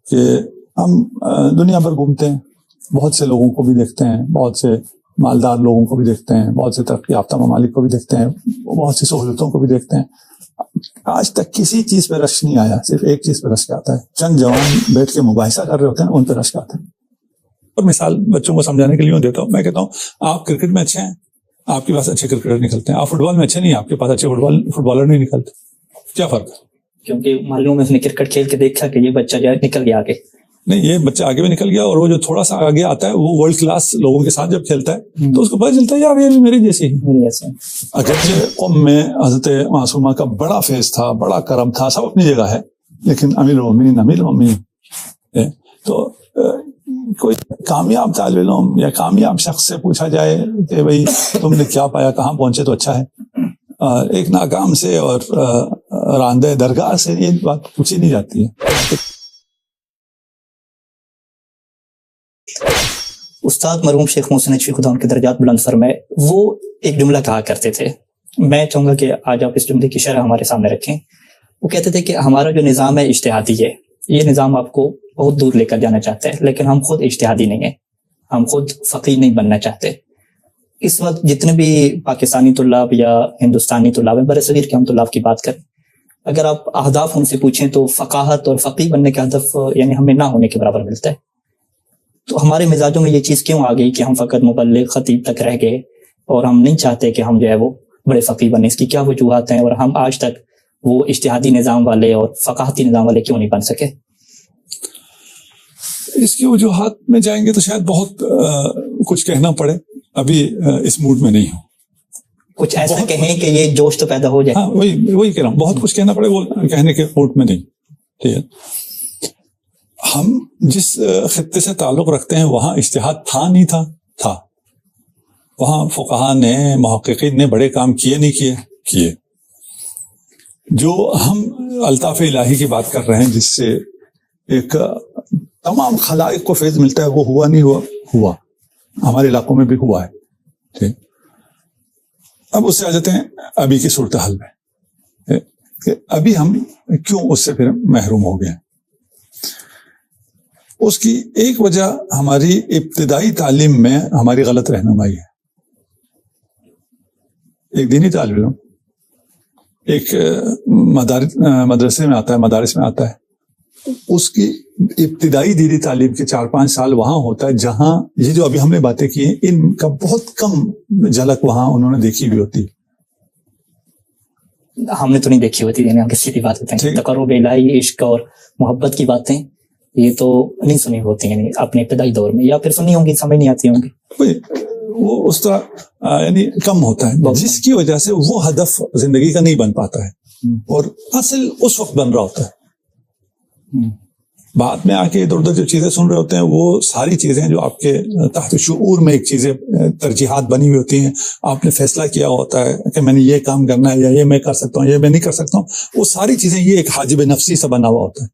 کہ ہم دنیا بھر گھومتے ہیں، بہت سے لوگوں کو بھی دیکھتے ہیں، بہت سے مالدار لوگوں کو بھی دیکھتے ہیں، بہت سے ترقی یافتہ ممالک کو بھی دیکھتے ہیں، بہت سی سہولتوں کو بھی دیکھتے ہیں. آج تک کسی چیز پہ رش نہیں آیا، صرف ایک چیز پہ رش آتا ہے. چند جوان بیٹھ کے مباحثہ کر رہے ہوتے ہیں، ان پہ رش آتا ہے. اور مثال بچوں کو سمجھانے کے لیے دیتا ہوں، میں کہتا ہوں آپ کرکٹ میں اچھے ہیں، آپ کے پاس اچھے کرکٹر نکلتے ہیں. آپ فٹ بال میں اچھے نہیں ہیں، آپ کے پاس اچھے فٹ بالر نہیں نکلتے. کیا فرق ہے؟ کیونکہ معلوم ہے اس نے کرکٹ کھیل کے دیکھا کہ یہ بچہ جو ہے نکل گیا آگے. نہیں، یہ بچہ آگے بھی نکل گیا، اور وہ جو تھوڑا سا آگے آتا ہے وہ ورلڈ کلاس لوگوں کے ساتھ جب کھیلتا ہے تو اس کو پتہ چلتا ہے یار یہ میرے جیسے ہی. اگرچہ قوم میں حضرت معصومہ کا بڑا فیض تھا، بڑا کرم تھا، سب اپنی جگہ ہے، لیکن امیر المومنین تو کوئی کامیاب طالب علم یا کامیاب شخص سے پوچھا جائے کہ بھائی تم نے کیا پایا، کہاں پہنچے، تو اچھا ہے. ایک ناکام سے اور راندہ درگاہ سے یہ بات پوچھی نہیں جاتی ہے. استاد مرحوم شیخ محسن نجفی خدا ان کے درجات بلند فرمائے، وہ ایک جملہ کہا کرتے تھے، میں چاہوں گا کہ آج آپ اس جملے کی شرح ہمارے سامنے رکھیں. وہ کہتے تھے کہ ہمارا جو نظام ہے اجتہادی ہے، یہ نظام آپ کو بہت دور لے کر جانا چاہتا ہے، لیکن ہم خود اجتہادی نہیں ہیں، ہم خود فقیہ نہیں بننا چاہتے. اس وقت جتنے بھی پاکستانی طلاب یا ہندوستانی طلاب ہیں، برصغیر کے ہم طلاب کی بات کریں، اگر آپ اہداف ان سے پوچھیں تو فقاہت اور فقیہ بننے کا ہدف یعنی ہمیں نہ ہونے کے برابر ملتا ہے. تو ہمارے مزاجوں میں یہ چیز کیوں آ گئی کہ ہم فقط مبلغ خطیب تک رہ گئے اور ہم نہیں چاہتے کہ ہم جو ہے وہ بڑے فقیہ بنیں؟ اس کی کیا وجوہات ہیں، اور ہم آج تک وہ اجتہادی نظام والے اور فقاہتی نظام والے کیوں نہیں بن سکے؟ اس کی وجوہات میں جائیں گے تو شاید بہت کچھ کہنا پڑے، ابھی اس موڈ میں نہیں ہوں. کچھ ایسا کہیں کہ یہ جوش تو پیدا ہو جائے. ہاں وہی کہہ رہا ہوں، بہت کچھ کہنا پڑے، وہ کہنے کے موڈ میں نہیں. ٹھیک ہے، ہم جس خطے سے تعلق رکھتے ہیں وہاں اجتہاد تھا نہیں تھا. وہاں فقہاء نے، محققین نے بڑے کام کیے نہیں کیے. جو ہم الطاف الہی کی بات کر رہے ہیں، جس سے ایک تمام خلائق کو فیض ملتا ہے، وہ ہوا نہیں ہوا ہمارے علاقوں میں بھی ہوا ہے. ٹھیک، اب اس سے آ جاتے ہیں ابھی کی صورتحال میں کہ ابھی ہم کیوں اس سے پھر محروم ہو گئے ہیں. اس کی ایک وجہ ہماری ابتدائی تعلیم میں ہماری غلط رہنمائی ہے. ایک دینی طالب علم ایک مدرسے میں آتا ہے، مدارس میں آتا ہے، اس کی ابتدائی دینی تعلیم کے 4-5 سال وہاں ہوتا ہے جہاں یہ جو ابھی ہم نے باتیں کی ہیں ان کا بہت کم جھلک وہاں انہوں نے دیکھی ہوئی ہوتی. ہم نے تو نہیں دیکھی ہوتی، یعنی ہم کسی کی بات ہوتے ہیں تقرب الہی، عشق اور محبت کی باتیں یہ تو نہیں سنی ہوتی، یعنی اپنے ابتدائی دور میں، یا پھر سنی ہوں گی سمجھ نہیں آتی ہوں گی. وہ اس طرح یعنی کم ہوتا ہے، جس کی وجہ سے وہ ہدف زندگی کا نہیں بن پاتا ہے، اور اصل اس وقت بن رہا ہوتا ہے. بعد میں آ کے ادھر ادھر جو چیزیں سن رہے ہوتے ہیں وہ ساری چیزیں جو آپ کے تحت شعور میں ایک چیزیں ترجیحات بنی ہوئی ہوتی ہیں، آپ نے فیصلہ کیا ہوتا ہے کہ میں نے یہ کام کرنا ہے، یا یہ میں کر سکتا ہوں، یہ میں نہیں کر سکتا ہوں. وہ ساری چیزیں یہ ایک حاجب نفسی سے بنا ہوا ہوتا ہے،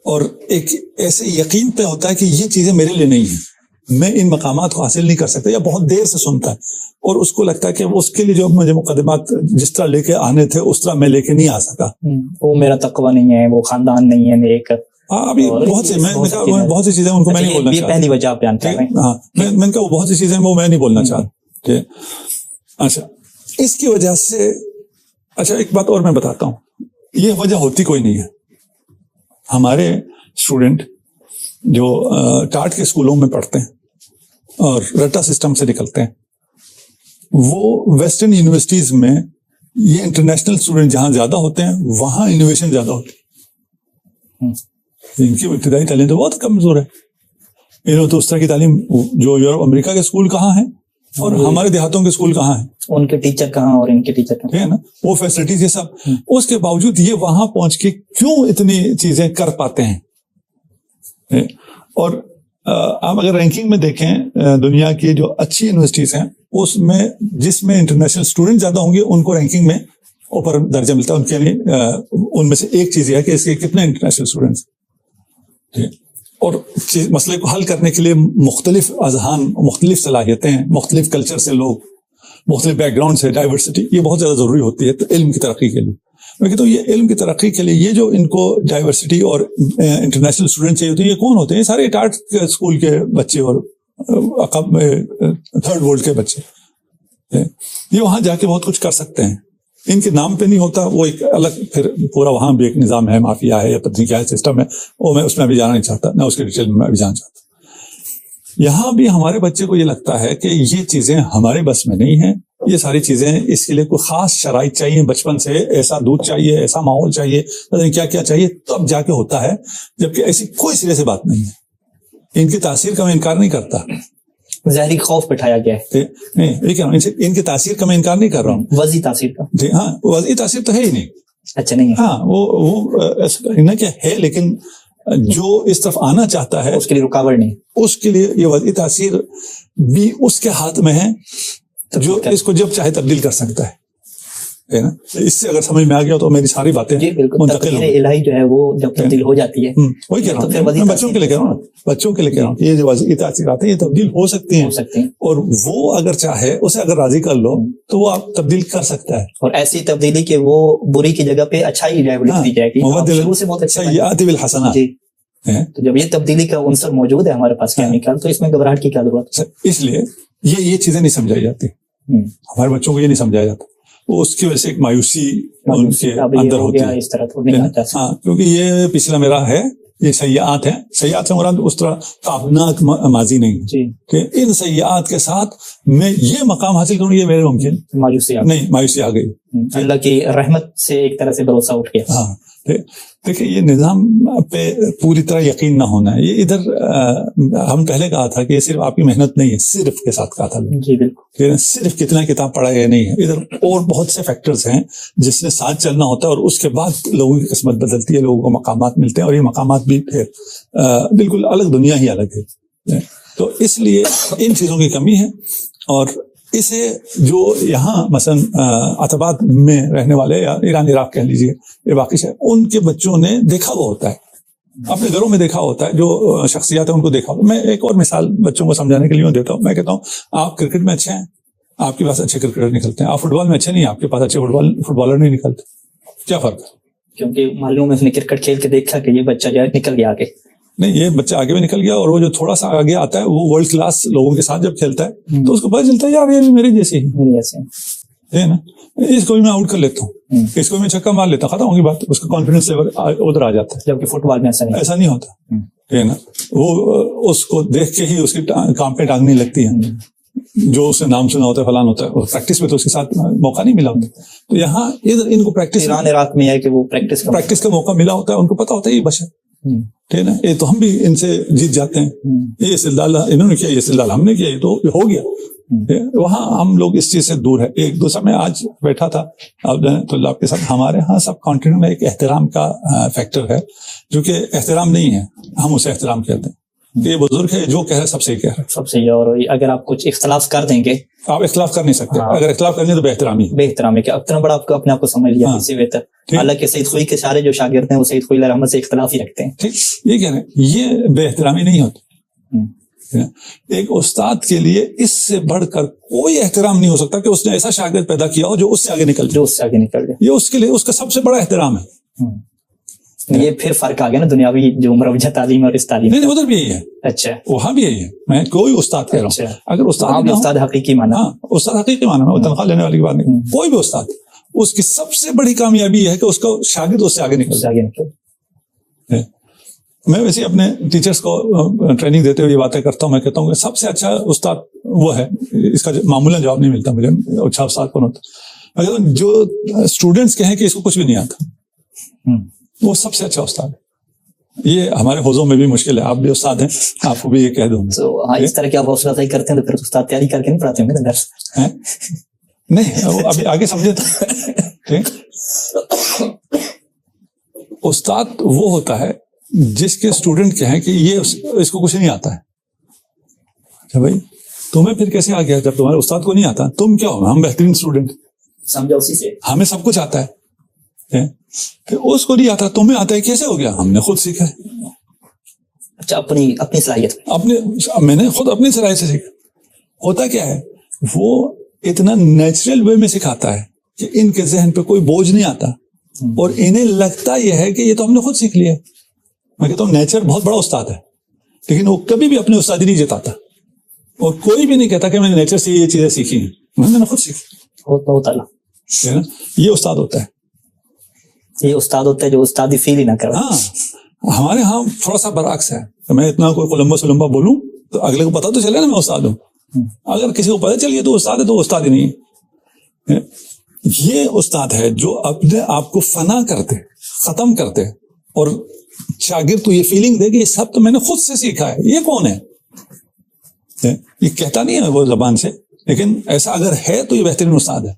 اور ایک ایسے یقین پہ ہوتا ہے کہ یہ چیزیں میرے لیے نہیں ہیں، میں ان مقامات کو حاصل نہیں کر سکتا، یا بہت دیر سے سنتا ہے اور اس کو لگتا ہے کہ اس کے لیے جو مجھے مقدمات جس طرح لے کے آنے تھے اس طرح میں لے کے نہیں آ سکا. وہ میرا تقوی نہیں ہے، وہ خاندان نہیں ہے نیک. ابھی بہت سی چیزیں ان کو میں نہیں بولنا چاہتا. پہلی وجہ آپ بیان کر رہے ہیں. ہاں، میں کہا وہ بہت سی چیزیں وہ میں نہیں بولنا چاہتا. اچھا، اس کی وجہ سے اچھا ایک بات اور میں بتاتا ہوں، یہ وجہ ہوتی کوئی نہیں ہے. ہمارے اسٹوڈنٹ جو ٹاٹ کے اسکولوں میں پڑھتے ہیں اور رٹا سسٹم سے نکلتے ہیں، وہ ویسٹرن یونیورسٹیز میں یہ انٹرنیشنل اسٹوڈنٹ جہاں زیادہ ہوتے ہیں وہاں انوویشن زیادہ ہوتی ہے. ان کی ابتدائی تعلیم تو بہت کمزور ہے. انہوں تو اس طرح کی تعلیم جو یورپ امریکہ کے اسکول کہاں ہیں اور ہمارے دیہاتوں کے اسکول کہاں ہیں، ان کے ٹیچر کہاں اور ان کے ٹیچر کہاں ہے نا، وہ فیسلٹیز یہ سب. اس کے باوجود یہ وہاں پہنچ کے کیوں اتنی چیزیں کر پاتے ہیں. اور آپ اگر رینکنگ میں دیکھیں دنیا کی جو اچھی یونیورسٹیز ہیں اس میں جس میں انٹرنیشنل اسٹوڈنٹ زیادہ ہوں گے ان کو رینکنگ میں اوپر درجہ ملتا ہے. ان کے لیے ان میں سے ایک چیز یہ ہے کہ اس کے کتنے انٹرنیشنل اسٹوڈنٹس، اور مسئلے کو حل کرنے کے لیے مختلف اذہان، مختلف صلاحیتیں، مختلف کلچر سے لوگ، مختلف بیک گراؤنڈ سے ڈائیورسٹی، یہ بہت زیادہ ضروری ہوتی ہے علم کی ترقی کے لیے. میں کہتا ہوں یہ علم کی ترقی کے لیے یہ جو ان کو ڈائیورسٹی اور انٹرنیشنل اسٹوڈنٹ چاہیے ہوتے ہیں، یہ کون ہوتے ہیں؟ یہ سارے ٹارٹ اسکول کے بچے اور تھرڈ ورلڈ کے بچے، یہ وہاں جا کے بہت کچھ کر سکتے ہیں. ان کے نام پہ نہیں ہوتا، وہ ایک الگ پھر پورا وہاں بھی ایک نظام ہے، مافیا ہے یا پتہ نہیں کیا ہے، سسٹم ہے، وہ میں اس میں ابھی جانا نہیں چاہتا، نہ اس کے ڈیٹیل میں ابھی جانا چاہتا. یہاں بھی ہمارے بچے کو یہ لگتا ہے کہ یہ چیزیں ہمارے بس میں نہیں ہیں، یہ ساری چیزیں اس کے لیے کوئی خاص شرائط چاہیے، بچپن سے ایسا دودھ چاہیے، ایسا ماحول چاہیے، کیا کیا چاہیے، تب جا کے ہوتا ہے، جبکہ ایسی کوئی سرے سے بات نہیں ہے. ان کی تاثیر کا میں انکار نہیں کرتا، ظاہری خوف بٹھایا گیا ہے. نہیں یہ کہہ رہا ہوں، ان کی تاثیر کا میں انکار نہیں کر رہا ہوں. وضعی تاثیر کا جی ہاں، وضعی تاثیر تو ہے ہی نہیں. اچھا نہیں ہے، ہاں وہ نہ کہ ہے، لیکن جو اس طرف آنا چاہتا ہے اس کے لیے رکاوٹ نہیں، اس کے لیے یہ وضعی تاثیر بھی اس کے ہاتھ میں ہے جو اس کو جب چاہے تبدیل کر سکتا ہے نا. اس سے اگر سمجھ میں آ گیا تو میری ساری باتیں جی بالکل. منتقل تقدیر الہی جو ہے وہ جب تبدیل ہو جاتی ہے، وہی کہہ رہا ہوں، میں بچوں کے لیے کہہ رہا ہوں، بچوں کے لیے کہہ رہا ہوں، یہ جو وضعی تاثرات ہیں یہ تبدیل ہو سکتی ہیں، اور وہ اگر چاہے اسے اگر راضی کر لو تو وہ آپ تبدیل کر سکتا ہے. اور ایسی تبدیلی کہ وہ بری کی جگہ پہ اچھائی دی جائے گی، شروع سے بہت اچھا. سیئات بالحسنات. تو جب یہ تبدیلی کا عنصر موجود ہے ہمارے پاس کیمیکل، تو اس میں گھبراہٹ کی کیا ضرورت ہے؟ اس لیے یہ چیزیں نہیں سمجھائی جاتی، ہمارے بچوں کو یہ نہیں سمجھایا جاتا. وہ اس کی وجہ سے ایک مایوسی ان کے اندر ہوتی ہے. اس طرح تو نہیں آتا. ہاں، کیونکہ یہ پچھلا میرا ہے، یہ سیئات ہیں. سیئات سے مراد اس طرح تابناک ماضی نہیں ہے کہ ان سیئات کے ساتھ میں یہ مقام حاصل کروں، یہ میرے ممکن مایوسی آ گئی. اللہ کی رحمت سے ایک طرح سے بھروسہ اٹھ گیا. ہاں دیکھیں، یہ نظام پہ پوری طرح یقین نہ ہونا ہے. یہ ادھر ہم پہلے کہا تھا کہ یہ صرف آپ کی محنت نہیں ہے، صرف کے ساتھ کہا تھا جی بالکل، صرف کتنا کتاب پڑھا یہ نہیں ہے. ادھر اور بہت سے فیکٹرز ہیں جس سے ساتھ چلنا ہوتا ہے، اور اس کے بعد لوگوں کی قسمت بدلتی ہے، لوگوں کو مقامات ملتے ہیں، اور یہ مقامات بھی پھر بالکل الگ دنیا ہی الگ ہے. تو اس لیے ان چیزوں کی کمی ہے، اور اسے جو یہاں مثلا عتبات میں رہنے والے یا ایران عراق کہہ لیجیے، یہ باقی ہے، ان کے بچوں نے دیکھا وہ ہوتا ہے، اپنے گھروں میں دیکھا ہوتا ہے، جو شخصیات ہیں ان کو دیکھا. میں ایک اور مثال بچوں کو سمجھانے کے لیے دیتا ہوں. میں کہتا ہوں آپ کرکٹ میں اچھے ہیں، آپ کے پاس اچھے کرکٹر نکلتے ہیں. آپ فٹ بال میں اچھے نہیں ہیں، آپ کے پاس اچھے فٹ بالر نہیں نکلتے. کیا فرق ہے؟ کیونکہ معلوم ہے اس نے کرکٹ کھیل کے دیکھا کہ یہ بچہ جو ہے نکل گیا آگے. نہیں، یہ بچہ آگے بھی نکل گیا، اور وہ جو تھوڑا سا آگے آتا ہے وہ ورلڈ کلاس لوگوں کے ساتھ جب کھیلتا ہے تو اس کو پتہ چلتا ہے یار یہ میرے جیسے ہے نا، اس کو بھی میں آؤٹ کر لیتا ہوں، اس کو بھی میں چھکا مار لیتا ہوں، ختم ہوگی بات. اس کا کانفیڈنس لیول ادھر آ جاتا ہے. جبکہ فٹ بال میں ایسا نہیں ہوتا ہے نا. وہ اس کو دیکھ کے ہی اس کی کام پہ ٹانگنے لگتی ہے، جو اس نے نام سنا ہوتا ہے فلان ہوتا ہے، پریکٹس میں تو اس کے ساتھ موقع نہیں ملا ہوتا. تو یہاں ادھر ان کو پریکٹس ایران عراق میں ہے کہ وہ پریکٹس کا موقع ملا ہوتا ہے، ان کو پتا ہوتا ہے یہ بشر ٹھیک ہے نا، یہ تو ہم بھی ان سے جیت جاتے ہیں. یہ استدلال انہوں نے کیا، یہ استدلال ہم نے کیا، یہ تو ہو گیا. وہاں ہم لوگ اس چیز سے دور ہے. ایک دوسرا میں آج بیٹھا تھا طلاب کے ساتھ، ہمارے ہاں سب کانٹینٹ میں ایک احترام کا فیکٹر ہے، جو کہ احترام نہیں ہے، ہم اسے احترام کہتے ہیں. یہ بزرگ ہے، جو کہہ رہا ہے سب صحیح کہہ رہا ہے، سب صحیح. اور اگر آپ کچھ اختلاف کر دیں گے، آپ اختلاف کر نہیں سکتے. اگر اختلاف کریں تو بے احترامی کہ اتنا بڑا آپ کو اپنے آپ کو سمجھ لیا اس سے بہتر. حالانکہ سید خوئی کے سارے جو شاگرد ہیں وہ سید خوئی علیہ رحمت سے اختلاف ہی رکھتے ہیں. ٹھیک، یہ کہہ رہے ہیں، یہ بے احترامی نہیں ہوتی. ایک استاد کے لیے اس سے بڑھ کر کوئی احترام نہیں ہو سکتا کہ اس نے ایسا شاگرد پیدا کیا ہو جو اس سے آگے نکل جائے. یہ اس کے لیے اس کا سب سے بڑا احترام ہے. یہ پھر فرق آ گیا نا دنیاوی جو مروجہ تعلیم اور اس تعلیم. نہیں، ادھر بھی یہی ہے. اچھا، وہاں بھی یہی ہے. میں کوئی استاد کہہ رہا ہوں، اگر استاد حقیقی مانا، استاد حقیقی مانا، میں تنخواہ لینے والی کی بات نہیں. کوئی بھی استاد، اس کی سب سے بڑی کامیابی ہے کہ اس کا شاگرد اس سے آگے نکل. میں ویسے اپنے ٹیچرز کو ٹریننگ دیتے ہوئے یہ باتیں کرتا ہوں. میں کہتا ہوں کہ سب سے اچھا استاد وہ ہے، اس کا معمولاً جواب نہیں ملتا مجھے، اچھا استاد کون ہوتا. میں کہتا ہوں جو اسٹوڈنٹس کہیں کہ اس کو کچھ بھی نہیں آتا، وہ سب سے اچھا استاد ہے. یہ ہمارے حوضوں میں بھی مشکل ہے. آپ بھی استاد ہیں، آپ کو بھی یہ کہہ دوں. اس طرح کی آپ حوصلہ افزائی کرتے ہیں تو پھر استاد تیاری کر کے نہیں پڑھاتے ہوں گے درس؟ نہیں، ابھی آگے سمجھے تو استاد وہ ہوتا ہے جس کے اسٹوڈنٹ کہیں کہ یہ اس کو کچھ نہیں آتا ہے. اچھا بھائی، تمہیں پھر کیسے آ گیا جب تمہارے استاد کو نہیں آتا؟ تم کیا ہو؟ ہم بہترین اسٹوڈنٹ، سمجھا اسی سے ہمیں سب کچھ آتا ہے. کہ اس کو نہیں آتا، تمہیں آتا ہے، کیسے ہو گیا؟ ہم نے خود سیکھا ہے. اچھا، اپنی صلاحیت میں نے خود اپنی صلاحیت سے سیکھا. ہوتا کیا ہے، وہ اتنا نیچرل وے میں سکھاتا ہے کہ ان کے ذہن پہ کوئی بوجھ نہیں آتا. اور انہیں لگتا یہ ہے کہ یہ تو ہم نے خود سیکھ لیا. میں کہتا ہوں نیچر بہت بڑا استاد ہے, لیکن وہ کبھی بھی اپنی استادی نہیں جتاتا, اور کوئی بھی نہیں کہتا کہ میں نے نیچر سے یہ چیزیں سیکھی ہیں, میں نے خود سیکھی. یہ استاد ہوتا ہے, یہ استاد ہوتا ہے جو استادی فیل ہی نہ کرے. ہاں, ہمارے ہاں تھوڑا سا برعکس ہے. میں اتنا کوئی کولمبا سولمبا بولوں تو اگلے کو پتا تو چلے نا میں استاد ہوں. اگر کسی کو پتا چلیے تو استاد ہے تو استاد ہی نہیں ہے. یہ استاد ہے جو اپنے آپ کو فنا کرتے, ختم کرتے, اور شاگرد کو یہ فیلنگ دے کہ یہ سب تو میں نے خود سے سیکھا ہے. یہ کون ہے؟ یہ کہتا نہیں ہے وہ زبان سے, لیکن ایسا اگر ہے تو یہ بہترین استاد ہے.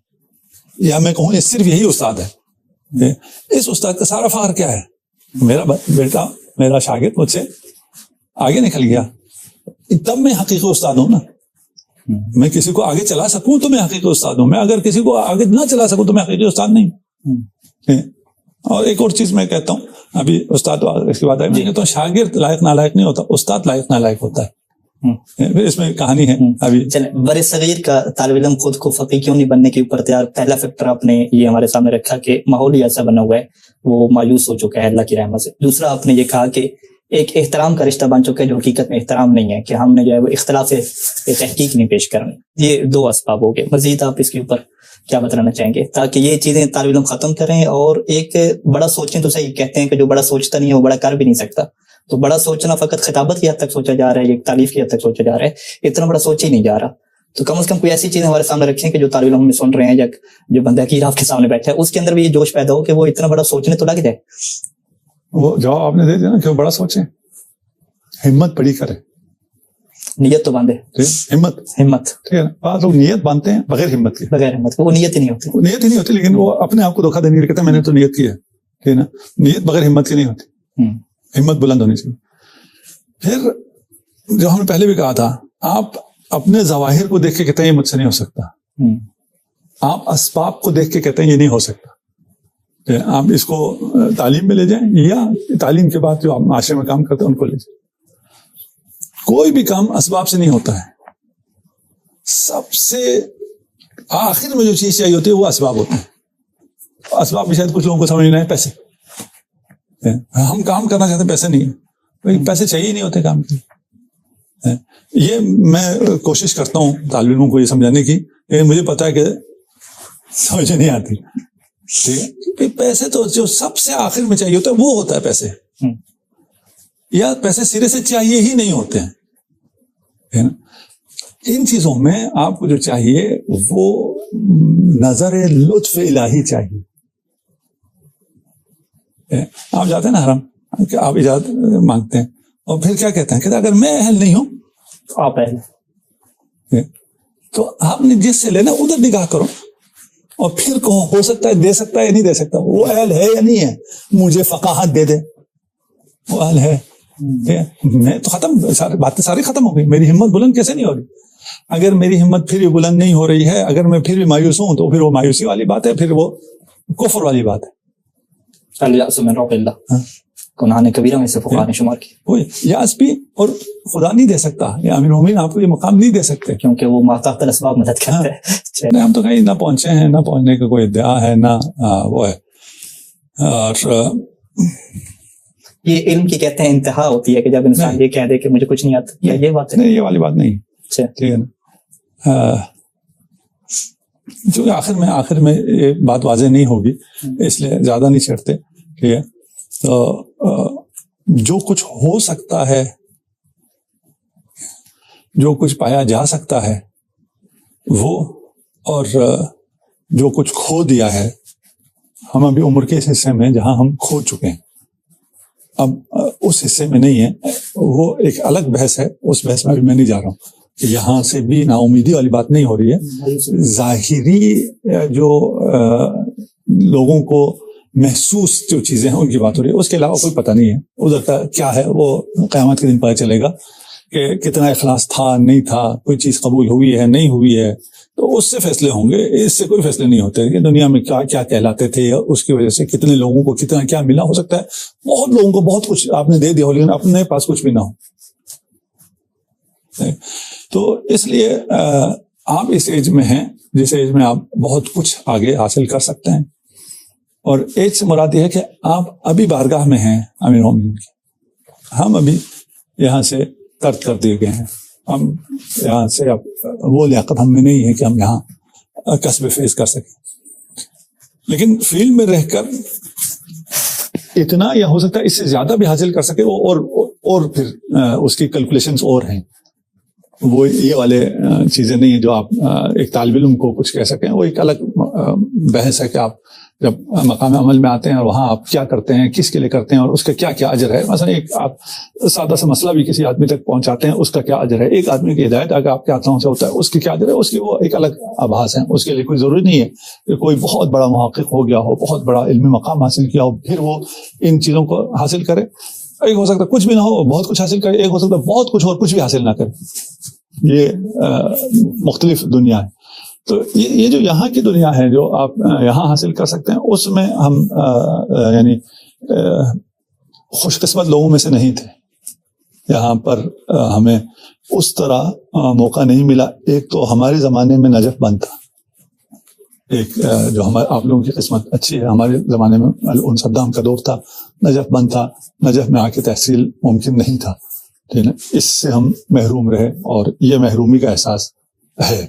یا میں کہوں یہ صرف یہی استاد ہے. اس استاد کا سارا فخر کیا ہے؟ میرا بیٹا, میرا شاگرد مجھ سے آگے نکل گیا, تب میں حقیقی استاد ہوں نا. میں کسی کو آگے چلا سکوں تو میں حقیقی استاد ہوں. میں اگر کسی کو آگے نہ چلا سکوں تو میں حقیقی استاد نہیں. اور ایک اور چیز میں کہتا ہوں, ابھی استاد اس کی بات ہے, میں کہتا ہوں شاگرد لائق نالائق نہیں ہوتا, استاد لائق نالائق ہوتا ہے. اس میں کہانی ہے. ابھی چلیں, بر صغیر کا طالب علم خود کو فقیہ کیوں نہیں بننے کے اوپر تیار؟ پہلا فیکٹر آپ نے یہ ہمارے سامنے رکھا کہ ماحول ہی ایسا بنا ہوا ہے, وہ مایوس ہو چکا ہے اللہ کی رحمت سے. دوسرا آپ نے یہ کہا کہ ایک احترام کا رشتہ بن چکا ہے جو حقیقت میں احترام نہیں ہے, کہ ہم نے جو ہے وہ اختلاف تحقیق نہیں پیش کرنی. یہ دو اسباب ہو گئے. مزید آپ اس کے اوپر کیا بتانا چاہیں گے تاکہ یہ چیزیں طالب علم ختم کریں اور ایک بڑا سوچیں؟ تو صحیح کہتے ہیں کہ جو بڑا سوچتا نہیں ہے وہ بڑا کر بھی نہیں سکتا. تو بڑا سوچنا فقط خطابت کی حد تک سوچا جا رہا ہے, ایک تعلیف کی حد تک سوچا جا رہا ہے, اتنا بڑا سوچ ہی نہیں جا رہا. تو کم از کم کوئی ایسی چیزیں ہمارے سامنے رکھیں کہ جو طالب علم ہمیں سن رہے ہیں یا جو بندہ کی آپ کے سامنے بیٹھا ہے اس کے اندر بھی یہ جوش پیدا ہو کہ وہ اتنا بڑا سوچنے تو لگ جائے. وہ جواب آپ نے دے دیا نا کہ وہ بڑا سوچیں, ہمت بڑی کرے, نیت تو باندھے. ہمت ٹھیک ہے نا. بعض لوگ نیت باندھتے ہیں بغیر ہمت کے, بغیر ہمت وہ نیت ہی نہیں ہوتی. وہ نیت ہی نہیں ہوتی, لیکن وہ اپنے آپ کو دھوکہ دینے کے لیے کہتے ہیں میں نے تو نیت کی ہے. ٹھیک ہے نا. نیت بغیر ہمت کی نہیں ہوتی, ہمت بلند ہونی چاہیے. پھر جو ہم نے پہلے بھی کہا تھا, آپ اپنے ظواہر کو دیکھ کے کہتے ہیں یہ مجھ سے نہیں ہو سکتا, آپ اسباب کو دیکھ کے کہتے ہیں یہ نہیں ہو سکتا. آپ اس کو تعلیم میں لے جائیں یا تعلیم کے بعد جو آپ معاشرے میں کام کرتے ہیں ان کو لے جائیں. کوئی بھی کام اسباب سے نہیں ہوتا ہے. سب سے آخر میں جو چیز چاہیے ہوتی ہے وہ اسباب ہوتے ہیں. اسباب بھی شاید کچھ لوگوں کو سمجھ نہیں آئے. پیسے, ہم کام کرنا چاہتے ہیں, پیسے نہیں ہے, پیسے چاہیے نہیں ہوتے کام کے. یہ میں کوشش کرتا ہوں طالب علموں کو یہ سمجھانے کی, لیکن مجھے پتا ہے کہ سمجھ نہیں آتی. ٹھیک ہے, پیسے تو جو سب سے آخر میں چاہیے ہوتا ہے وہ ہوتا ہے پیسے, یا پیسے سرے سے چاہیے ہی نہیں ہوتے ہیں. ان چیزوں میں آپ کو جو چاہیے وہ نظر لطف الہی چاہیے. آپ جاتے ہیں نا حرم, کہ آپ اجازت مانگتے ہیں اور پھر کیا کہتے ہیں, کہتے ہیں اگر میں اہل نہیں ہوں تو آپ اہل. تو آپ نے جس سے لینا ادھر نگاہ کرو اور پھر کہو ہو سکتا ہے دے سکتا ہے یا نہیں دے سکتا. وہ اہل ہے یا نہیں ہے, مجھے فقاہت دے دے, وہ اہل ہے. میں تو ختم, باتیں ساری ختم ہو گئی. میری ہمت بلند کیسے نہیں ہو رہی؟ اگر میری ہمت پھر بھی بلند نہیں ہو رہی ہے, اگر میں پھر بھی مایوس ہوں, تو پھر وہ مایوسی والی بات ہے, پھر وہ کفر والی بات ہے. گناہ کبیرہ میں سے فقہاء نے شمار کی. یاس بھی, اور خدا نہیں دے سکتا, یا امیر المومنین آپ کو یہ مقام نہیں دے سکتے, کیونکہ وہ ماتحت الاسباب مدد کرتے ہیں. ہم تو کہیں نہ پہنچے ہیں, نہ پہنچنے کا کوئی ادعا ہے, نہ وہ ہے. اور یہ علم کی کہتے ہیں انتہا ہوتی ہے کہ جب انسان یہ کہہ دے کہ مجھے کچھ نہیں آتا. یا یہ بات نہیں, یہ والی بات نہیں. ٹھیک ہے نا. جو آخر میں یہ بات واضح نہیں ہوگی, اس لیے زیادہ نہیں چھیڑتے. ٹھیک ہے, تو جو کچھ ہو سکتا ہے, جو کچھ پایا جا سکتا ہے وہ, اور جو کچھ کھو دیا ہے, ہم ابھی عمر کے اس حصے میں جہاں ہم کھو چکے ہیں, اب اس حصے میں نہیں ہے. وہ ایک الگ بحث ہے, اس بحث میں ابھی میں نہیں جا رہا ہوں. یہاں سے بھی نا امیدی والی بات نہیں ہو رہی ہے. ظاہری جو لوگوں کو محسوس جو چیزیں ہیں ان کی بات ہو رہی ہے. اس کے علاوہ کوئی پتہ نہیں ہے ادھر کا کیا ہے, وہ قیامت کے دن پتہ چلے گا کہ کتنا اخلاص تھا, نہیں تھا, کوئی چیز قبول ہوئی ہے, نہیں ہوئی ہے. تو اس سے فیصلے ہوں گے, اس سے کوئی فیصلے نہیں ہوتے کہ دنیا میں کیا کیا کہلاتے تھے, اس کی وجہ سے کتنے لوگوں کو کتنا کیا ملا. ہو سکتا ہے بہت لوگوں کو بہت کچھ آپ نے دے دیا ہو, لیکن اپنے پاس کچھ بھی نہ ہو. تو اس لیے آپ اس ایج میں ہیں جس ایج میں آپ بہت کچھ آگے حاصل کر سکتے ہیں, اور ایج سے مراد یہ ہے کہ آپ ابھی بارگاہ میں ہیں امیر المومنین کی، ہم ابھی یہاں سے طرد کر دیے گئے ہیں، ہم یہاں سے اب وہ لیاقت ہم میں نہیں ہے کہ ہم یہاں کسب فیض کر سکیں. لیکن فیلڈ میں رہ کر اتنا یا ہو سکتا ہے اس سے زیادہ بھی حاصل کر سکے، اور پھر اس کی کیلکولیشنز اور ہیں، وہ یہ والے چیزیں نہیں ہیں جو آپ ایک طالب علم کو کچھ کہہ سکیں. وہ ایک الگ بحث ہے کہ آپ جب مقام عمل میں آتے ہیں اور وہاں آپ کیا کرتے ہیں، کس کے لیے کرتے ہیں، اور اس کا کیا کیا اجر ہے. مثلا ایک آپ سادہ سا مسئلہ بھی کسی آدمی تک پہنچاتے ہیں، اس کا کیا اجر ہے. ایک آدمی کی ہدایت اگر آپ کے ہاتھوں سے ہوتا ہے، اس کی کیا اجر ہے، اس کی وہ ایک الگ آبھاس ہے. اس کے لیے کوئی ضروری نہیں ہے کہ کوئی بہت بڑا محقق ہو گیا ہو، بہت بڑا علمی مقام حاصل کیا ہو، پھر وہ ان چیزوں کو حاصل کرے. ایک ہو سکتا ہے کچھ بھی نہ ہو، بہت کچھ حاصل کرے. ایک ہو سکتا ہے بہت کچھ اور کچھ بھی حاصل نہ کرے. یہ مختلف دنیا ہے. تو یہ جو یہاں کی دنیا ہے جو آپ یہاں حاصل کر سکتے ہیں، اس میں ہم یعنی خوش قسمت لوگوں میں سے نہیں تھے. یہاں پر ہمیں اس طرح موقع نہیں ملا. ایک تو ہمارے زمانے میں نجف بند تھا، ایک جو آپ لوگوں کی قسمت اچھی ہے. ہمارے زمانے میں ان صدام کا دور تھا، نجف بند تھا، نجف میں آ کے تحصیل ممکن نہیں تھا. اس سے ہم محروم رہے، اور یہ محرومی کا احساس ہے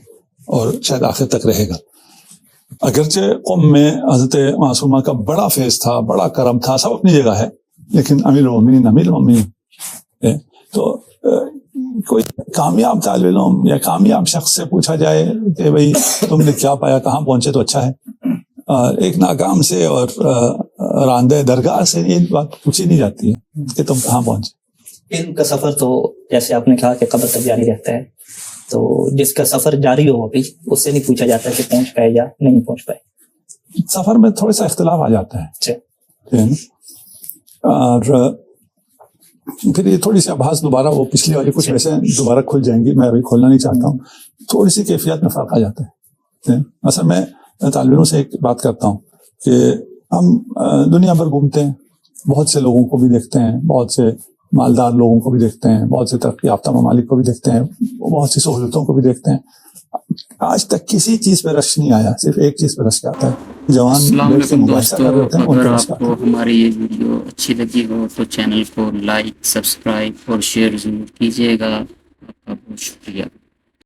اور شاید آخر تک رہے گا. اگرچہ قوم میں حضرت معصومہ کا بڑا فیض تھا، بڑا کرم تھا، سب اپنی جگہ ہے، لیکن امیر المومنین ہے. تو کوئی کامیاب طالب علم یا کامیاب شخص سے پوچھا جائے کہ بھئی تم نے کیا پایا، کہاں پہنچے، تو اچھا ہے. ایک ناکام سے اور راندہ درگاہ سے یہ بات پوچھی نہیں جاتی ہے کہ تم کہاں پہنچے. علم کا سفر تو جیسے آپ نے کہا کہ قبر تک جاری رہتا ہے، تو جس کا سفر جاری ہو ابھی، اس سے نہیں پوچھا جاتا کہ پہنچ پائے یا نہیں پہنچ پائے. سفر میں تھوڑا سا اختلاف آ جاتا ہے. اور پھر یہ تھوڑی سی آبھاس دوبارہ وہ پچھلی والی کچھ ویسے دوبارہ کھل جائیں گی، میں ابھی کھولنا نہیں چاہتا ہوں. تھوڑی سی کیفیت میں فرق آ جاتا ہے. مثلا میں طالب علموں سے ایک بات کرتا ہوں کہ ہم دنیا بھر گھومتے ہیں، بہت سے لوگوں کو بھی دیکھتے ہیں، بہت سے مالدار لوگوں کو بھی دیکھتے ہیں، بہت سے ترقی یافتہ ممالک کو بھی دیکھتے ہیں، بہت سی سہولتوں کو بھی دیکھتے ہیں. آج تک کسی چیز پہ رش نہیں آیا، صرف ایک چیز پہ رش آتا ہے. جوان السلام علیکم دوستو، اگر رش آپ کو ہماری یہ ویڈیو اچھی لگی ہو تو چینل کو لائک، سبسکرائب اور شیئر ضرور کیجیے گا. آپ کا بہت شکریہ.